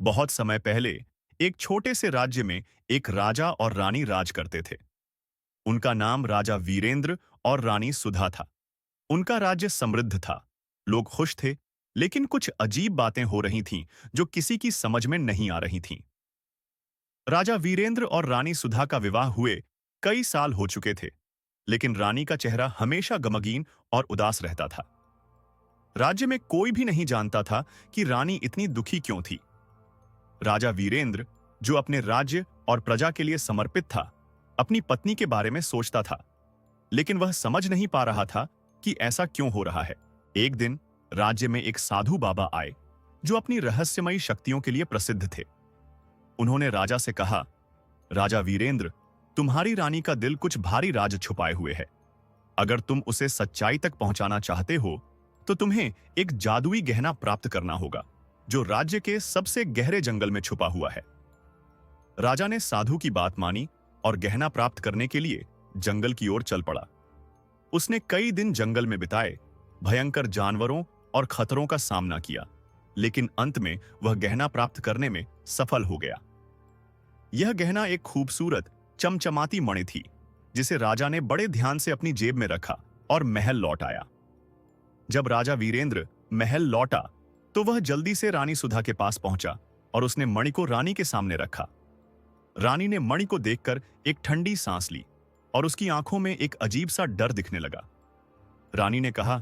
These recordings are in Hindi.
बहुत समय पहले एक छोटे से राज्य में एक राजा और रानी राज करते थे। उनका नाम राजा वीरेंद्र और रानी सुधा था। उनका राज्य समृद्ध था, लोग खुश थे, लेकिन कुछ अजीब बातें हो रही थीं जो किसी की समझ में नहीं आ रही थीं। राजा वीरेंद्र और रानी सुधा का विवाह हुए कई साल हो चुके थे, लेकिन रानी का चेहरा हमेशा गमगीन और उदास रहता था। राज्य में कोई भी नहीं जानता था कि रानी इतनी दुखी क्यों थी। राजा वीरेंद्र, जो अपने राज्य और प्रजा के लिए समर्पित था, अपनी पत्नी के बारे में सोचता था, लेकिन वह समझ नहीं पा रहा था कि ऐसा क्यों हो रहा है। एक दिन राज्य में एक साधु बाबा आए, जो अपनी रहस्यमयी शक्तियों के लिए प्रसिद्ध थे। उन्होंने राजा से कहा, राजा वीरेंद्र, तुम्हारी रानी का दिल कुछ भारी राज छुपाए हुए है। अगर तुम उसे सच्चाई तक पहुंचाना चाहते हो, तो तुम्हें एक जादुई गहना प्राप्त करना होगा, जो राज्य के सबसे गहरे जंगल में छुपा हुआ है। राजा ने साधु की बात मानी और गहना प्राप्त करने के लिए जंगल की ओर चल पड़ा। उसने कई दिन जंगल में बिताए, भयंकर जानवरों और खतरों का सामना किया, लेकिन अंत में वह गहना प्राप्त करने में सफल हो गया। यह गहना एक खूबसूरत चमचमाती मणि थी, जिसे राजा ने बड़े ध्यान से अपनी जेब में रखा और महल लौट आया। जब राजा वीरेंद्र महल लौटा, तो वह जल्दी से रानी सुधा के पास पहुंचा और उसने मणि को रानी के सामने रखा। रानी ने मणि को देखकर एक ठंडी सांस ली और उसकी आंखों में एक अजीब सा डर दिखने लगा। रानी ने कहा,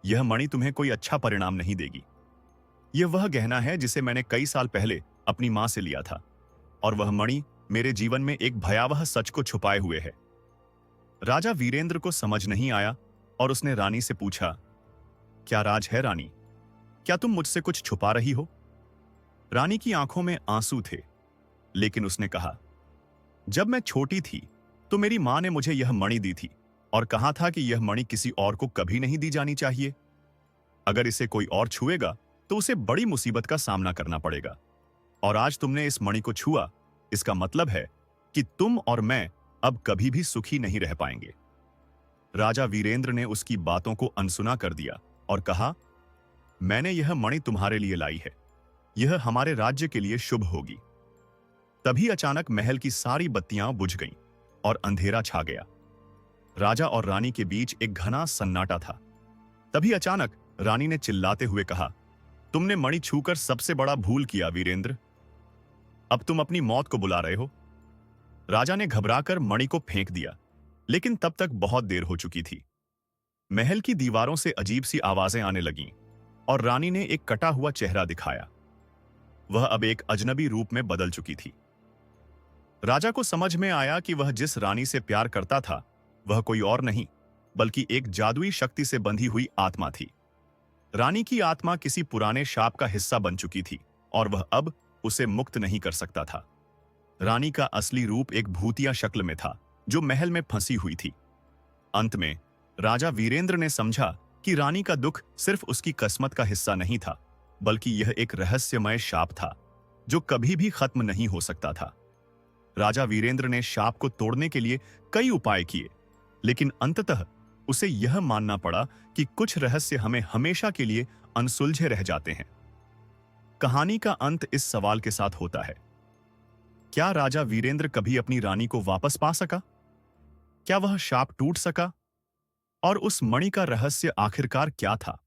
यह मणि तुम्हें कोई अच्छा परिणाम नहीं देगी। यह वह गहना है जिसे मैंने कई साल पहले अपनी मां से लिया था, और वह मणि मेरे जीवन में एक भयावह सच को छुपाए हुए है। राजा वीरेंद्र को समझ नहीं आया और उसने रानी से पूछा, क्या राज है रानी? क्या तुम मुझसे कुछ छुपा रही हो? रानी की आंखों में आंसू थे, लेकिन उसने कहा, जब मैं छोटी थी तो मेरी मां ने मुझे यह मणि दी थी और कहा था कि यह मणि किसी और को कभी नहीं दी जानी चाहिए। अगर इसे कोई और छुएगा तो उसे बड़ी मुसीबत का सामना करना पड़ेगा। और आज तुमने इस मणि को छुआ, इसका मतलब है कि तुम और मैं अब कभी भी सुखी नहीं रह पाएंगे। राजा वीरेंद्र ने उसकी बातों को अनसुना कर दिया और कहा, मैंने यह मणि तुम्हारे लिए लाई है। यह हमारे राज्य के लिए शुभ होगी। तभी अचानक महल की सारी बत्तियां बुझ गईं और अंधेरा छा गया। राजा और रानी के बीच एक घना सन्नाटा था। तभी अचानक रानी ने चिल्लाते हुए कहा, तुमने मणि छूकर सबसे बड़ा भूल किया वीरेंद्र। अब तुम अपनी मौत को बुला रहे हो। राजा ने घबराकर मणि को फेंक दिया, लेकिन तब तक बहुत देर हो चुकी थी। महल की दीवारों से अजीब सी आवाजें आने लगीं और रानी ने एक कटा हुआ चेहरा दिखाया। वह अब एक अजनबी रूप में बदल चुकी थी। राजा को समझ में आया कि वह जिस रानी से प्यार करता था, वह कोई और नहीं, बल्कि एक जादुई शक्ति से बंधी हुई आत्मा थी। रानी की आत्मा किसी पुराने शाप का हिस्सा बन चुकी थी और वह अब उसे मुक्त नहीं कर सकता था। रानी का असली रूप एक भूतिया शक्ल में था, जो महल में फंसी हुई थी। अंत में राजा वीरेंद्र ने समझा कि रानी का दुख सिर्फ उसकी किस्मत का हिस्सा नहीं था, बल्कि यह एक रहस्यमय शाप था, जो कभी भी खत्म नहीं हो सकता था। राजा वीरेंद्र ने शाप को तोड़ने के लिए कई उपाय किए, लेकिन अंततः उसे यह मानना पड़ा कि कुछ रहस्य हमें हमेशा के लिए अनसुलझे रह जाते हैं। कहानी का अंत इस सवाल के साथ होता है, क्या राजा वीरेंद्र कभी अपनी रानी को वापस पा सका? क्या वह शाप टूट सका? और उस मणि का रहस्य आखिरकार क्या था?